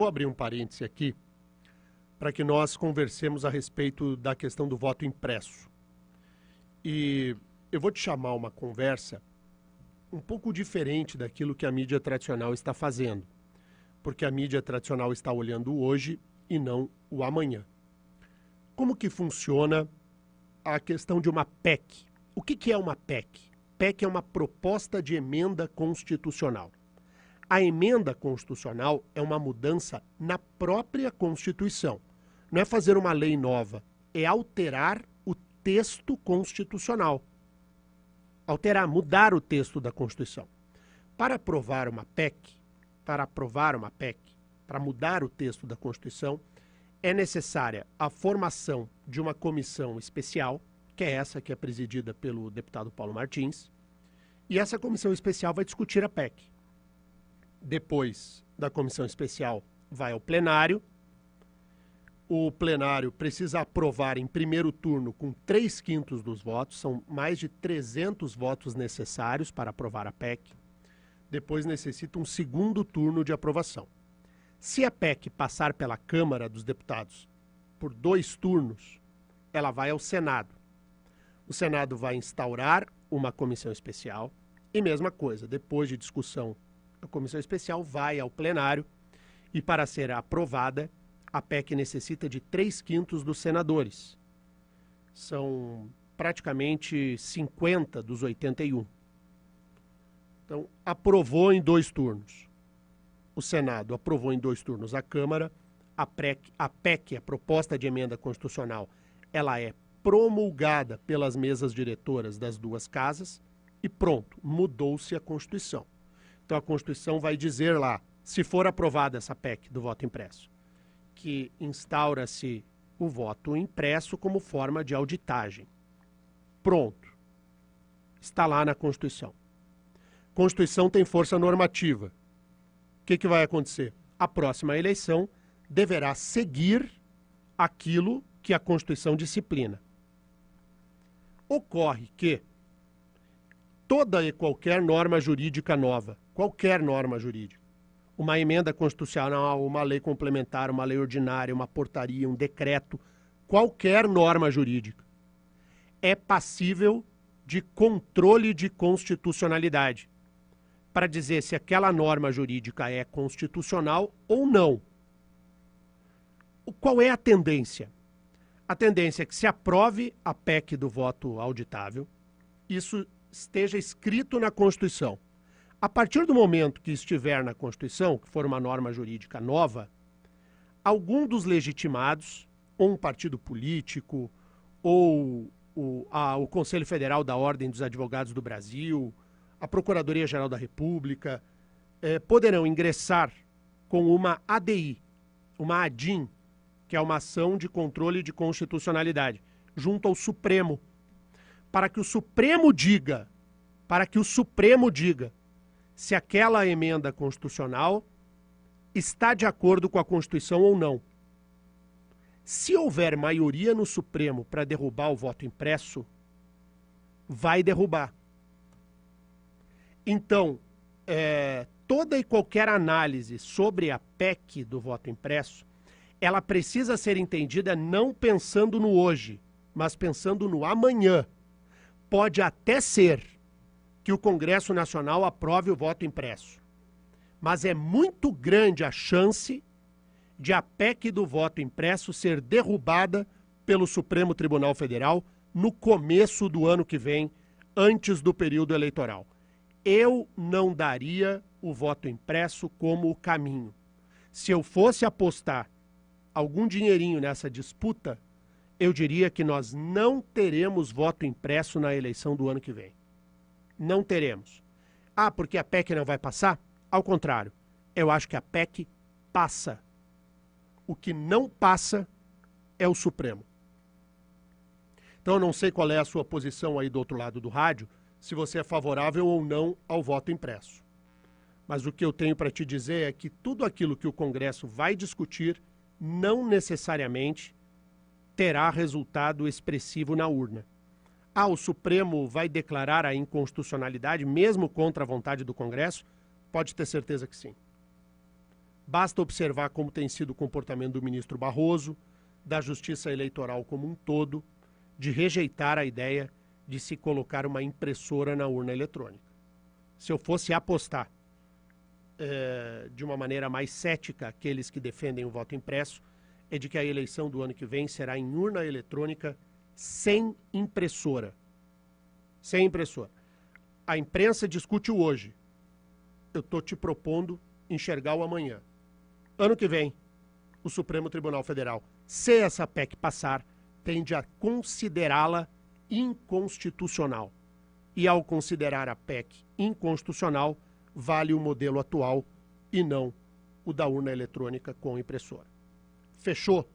Vou abrir um parêntese aqui para que nós conversemos a respeito da questão do voto impresso. E eu vou te chamar uma conversa um pouco diferente daquilo que a mídia tradicional está fazendo, porque a mídia tradicional está olhando o hoje e não o amanhã. Como que funciona a questão de uma PEC? O que é uma PEC? PEC é uma proposta de emenda constitucional. A emenda constitucional é uma mudança na própria Constituição. Não é fazer uma lei nova, é alterar o texto constitucional. Alterar, mudar o texto da Constituição. Para aprovar uma PEC, para mudar o texto da Constituição, é necessária a formação de uma comissão especial, que é essa que é presidida pelo deputado Paulo Martins, e essa comissão especial vai discutir a PEC. Depois da comissão especial vai ao plenário. O plenário precisa aprovar em primeiro turno com 3/5 dos votos. São mais de 300 votos necessários para aprovar a PEC. Depois necessita um segundo turno de aprovação. Se a PEC passar pela Câmara dos Deputados por 2 turnos, ela vai ao Senado. O Senado vai instaurar uma comissão especial e mesma coisa, depois de discussão, a comissão especial vai ao plenário e, para ser aprovada, a PEC necessita de 3/5 dos senadores. São praticamente 50 dos 81. Então, aprovou em 2 turnos. O Senado aprovou em 2 turnos. A Câmara, a PEC, a proposta de emenda constitucional, ela é promulgada pelas mesas diretoras das 2 casas e pronto, mudou-se a Constituição. Então a Constituição vai dizer lá, se for aprovada essa PEC do voto impresso, que instaura-se o voto impresso como forma de auditagem. Pronto. Está lá na Constituição. Constituição tem força normativa. O que vai acontecer? A próxima eleição deverá seguir aquilo que a Constituição disciplina. Ocorre que toda e qualquer norma jurídica nova, qualquer norma jurídica, uma emenda constitucional, uma lei complementar, uma lei ordinária, uma portaria, um decreto, qualquer norma jurídica, é passível de controle de constitucionalidade, para dizer se aquela norma jurídica é constitucional ou não. Qual é a tendência? A tendência é que se aprove a PEC do voto auditável, isso esteja escrito na Constituição. A partir do momento que estiver na Constituição, que for uma norma jurídica nova, algum dos legitimados, ou um partido político, ou o Conselho Federal da Ordem dos Advogados do Brasil, a Procuradoria-Geral da República, poderão ingressar com uma ADI, uma ADIM, que é uma ação de controle de constitucionalidade, junto ao Supremo, para que o Supremo diga se aquela emenda constitucional está de acordo com a Constituição ou não. Se houver maioria no Supremo para derrubar o voto impresso, vai derrubar. Então, toda e qualquer análise sobre a PEC do voto impresso, ela precisa ser entendida não pensando no hoje, mas pensando no amanhã. Pode até ser que o Congresso Nacional aprove o voto impresso, mas é muito grande a chance de a PEC do voto impresso ser derrubada pelo Supremo Tribunal Federal no começo do ano que vem, antes do período eleitoral. Eu não daria o voto impresso como o caminho. Se eu fosse apostar algum dinheirinho nessa disputa, eu diria que nós não teremos voto impresso na eleição do ano que vem. Não teremos. Ah, porque a PEC não vai passar? Ao contrário, eu acho que a PEC passa. O que não passa é o Supremo. Então eu não sei qual é a sua posição aí do outro lado do rádio, se você é favorável ou não ao voto impresso. Mas o que eu tenho para te dizer é que tudo aquilo que o Congresso vai discutir não necessariamente terá resultado expressivo na urna. Ah, o Supremo vai declarar a inconstitucionalidade mesmo contra a vontade do Congresso? Pode ter certeza que sim. Basta observar como tem sido o comportamento do ministro Barroso, da Justiça Eleitoral como um todo, de rejeitar a ideia de se colocar uma impressora na urna eletrônica. Se eu fosse apostar de uma maneira mais cética aqueles que defendem o voto impresso, é de que a eleição do ano que vem será em urna eletrônica sem impressora. Sem impressora. A imprensa discute o hoje. Eu estou te propondo enxergar o amanhã. Ano que vem, o Supremo Tribunal Federal, se essa PEC passar, tende a considerá-la inconstitucional. E ao considerar a PEC inconstitucional, vale o modelo atual e não o da urna eletrônica com impressora. Fechou?